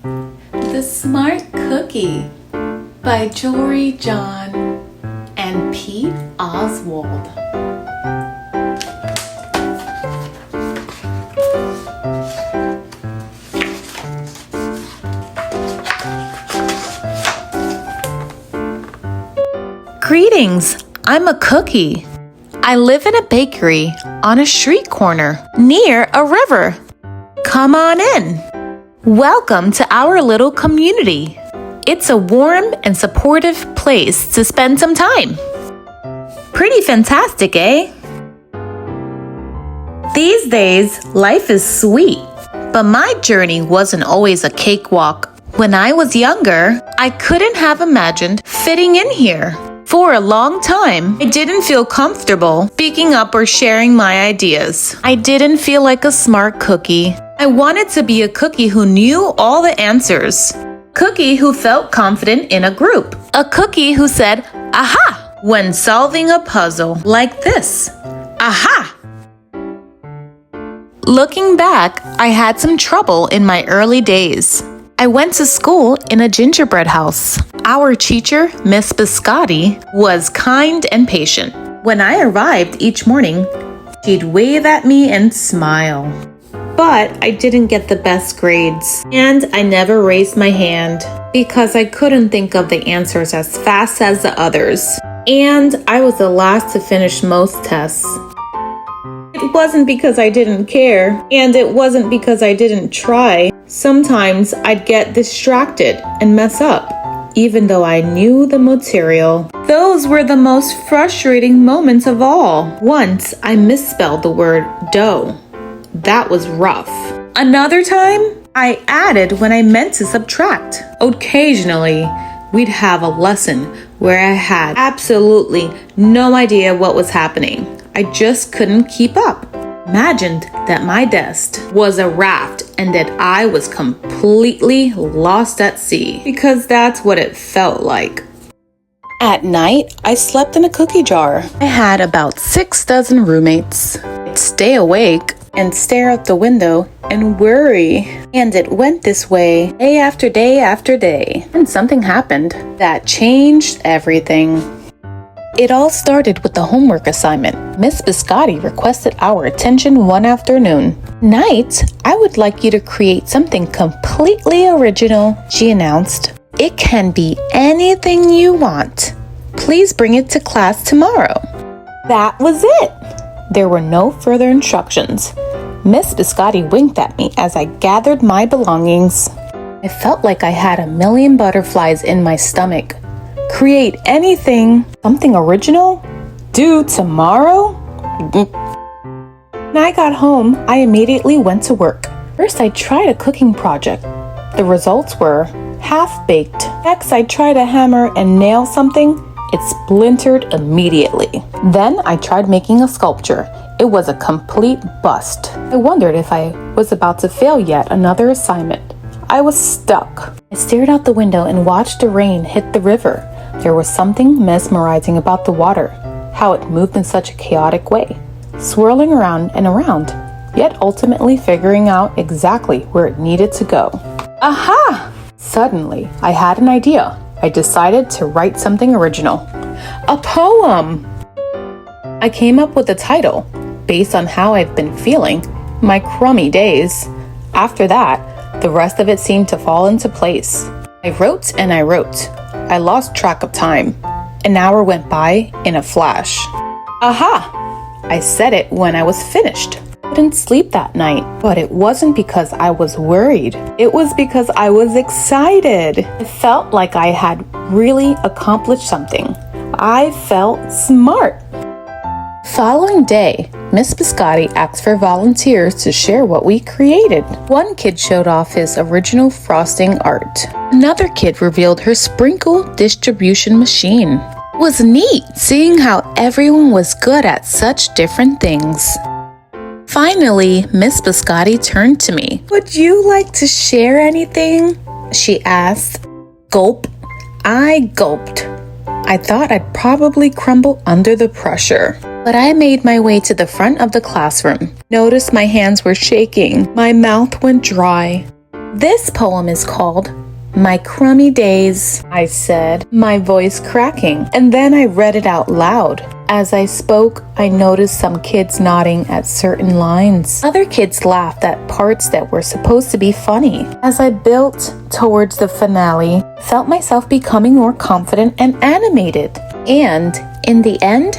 The Smart Cookie by Jory John and Pete Oswald. Greetings, I'm a cookie. I live in a bakery on a street corner near a river. Come on in. Welcome to our little community. It's a warm and supportive place to spend some time. Pretty fantastic, eh? These days, life is sweet, but my journey wasn't always a cakewalk. When I was younger, I couldn't have imagined fitting in here. For a long time, I didn't feel comfortable speaking up or sharing my ideas. I didn't feel like a smart cookie. I wanted to be a cookie who knew all the answers. Cookie who felt confident in a group. A cookie who said, "Aha!" when solving a puzzle like this. Aha! Looking back, I had some trouble in my early days. I went to school in a gingerbread house. Our teacher, Miss Biscotti, was kind and patient. When I arrived each morning, she'd wave at me and smile. But I didn't get the best grades, and I never raised my hand because I couldn't think of the answers as fast as the others. And I was the last to finish most tests. It wasn't because I didn't care, and it wasn't because I didn't try. Sometimes I'd get distracted and mess up, even though I knew the material. Those were the most frustrating moments of all. Once I misspelled the word dough. That was rough. Another time, I added when I meant to subtract. Occasionally, we'd have a lesson where I had absolutely no idea what was happening. I just couldn't keep up. Imagined that my desk was a raft and that I was completely lost at sea, because that's what it felt like. At night, I slept in a cookie jar. I had about 6 dozen roommates. I'd stay awake and stare out the window and worry. And it went this way day after day after day. And something happened that changed everything. It all started with the homework assignment. Miss Biscotti requested our attention one afternoon. "Tonight, I would like you to create something completely original," she announced. "It can be anything you want. Please bring it to class tomorrow." That was it. There were no further instructions. Miss Biscotti winked at me as I gathered my belongings. I felt like I had a million butterflies in my stomach. Create anything, something original, due tomorrow? When I got home, I immediately went to work. First, I tried a cooking project. The results were half-baked. Next, I tried to hammer and nail something. It splintered immediately. Then I tried making a sculpture. It was a complete bust. I wondered if I was about to fail yet another assignment. I was stuck. I stared out the window and watched the rain hit the river. There was something mesmerizing about the water, how it moved in such a chaotic way, swirling around and around, yet ultimately figuring out exactly where it needed to go. Aha! Suddenly, I had an idea. I decided to write something original. A poem! I came up with a title based on how I've been feeling, my crummy days. After that, the rest of it seemed to fall into place. I wrote and I wrote. I lost track of time. An hour went by in a flash. Aha! I said it when I was finished. I didn't sleep that night, but it wasn't because I was worried. It was because I was excited. It felt like I had really accomplished something. I felt smart. Following day, Miss Biscotti asked for volunteers to share what we created. One kid showed off his original frosting art. Another kid revealed her sprinkle distribution machine. It was neat seeing how everyone was good at such different things. Finally, Miss Biscotti turned to me. "Would you like to share anything?" she asked. Gulp. I gulped. I thought I'd probably crumble under the pressure. But I made my way to the front of the classroom. Noticed my hands were shaking. My mouth went dry. This poem is called My Crummy Days, I said, my voice cracking, and then I read it out loud. As I spoke, I noticed some kids nodding at certain lines. Other kids laughed at parts that were supposed to be funny. As I built towards the finale, I felt myself becoming more confident and animated. And in the end,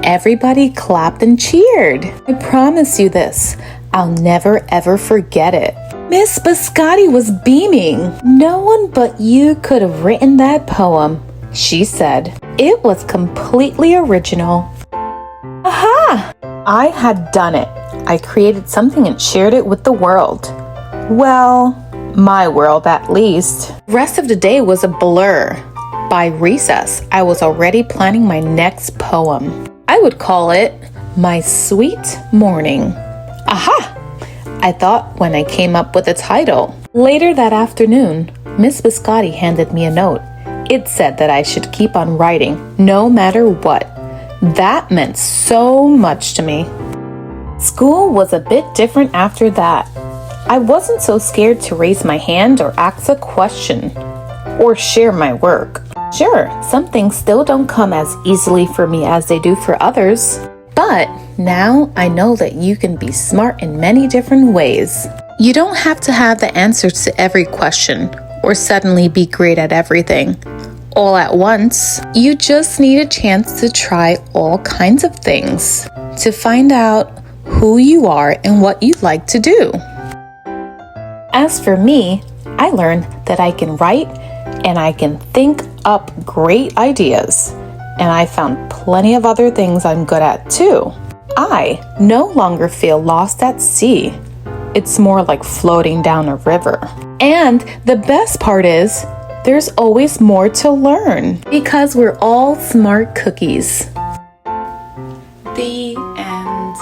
everybody clapped and cheered. I promise you this, I'll never ever forget it. Miss Biscotti was beaming. No one but you could have written that poem, she said. It was completely original. Aha! I had done it. I created something and shared it with the world. Well, my world at least. The rest of the day was a blur. By recess, I was already planning my next poem. I would call it My Sweet Morning. Aha! I thought when I came up with a title. Later that afternoon, Miss Biscotti handed me a note. It said that I should keep on writing, no matter what. That meant so much to me. School was a bit different after that. I wasn't so scared to raise my hand or ask a question, or share my work. Sure, some things still don't come as easily for me as they do for others. But now I know that you can be smart in many different ways. You don't have to have the answers to every question or suddenly be great at everything all at once. You just need a chance to try all kinds of things to find out who you are and what you like to do. As for me, I learned that I can write and I can think up great ideas. And I found plenty of other things I'm good at too. I no longer feel lost at sea. It's more like floating down a river. And the best part is, there's always more to learn because we're all smart cookies. The end.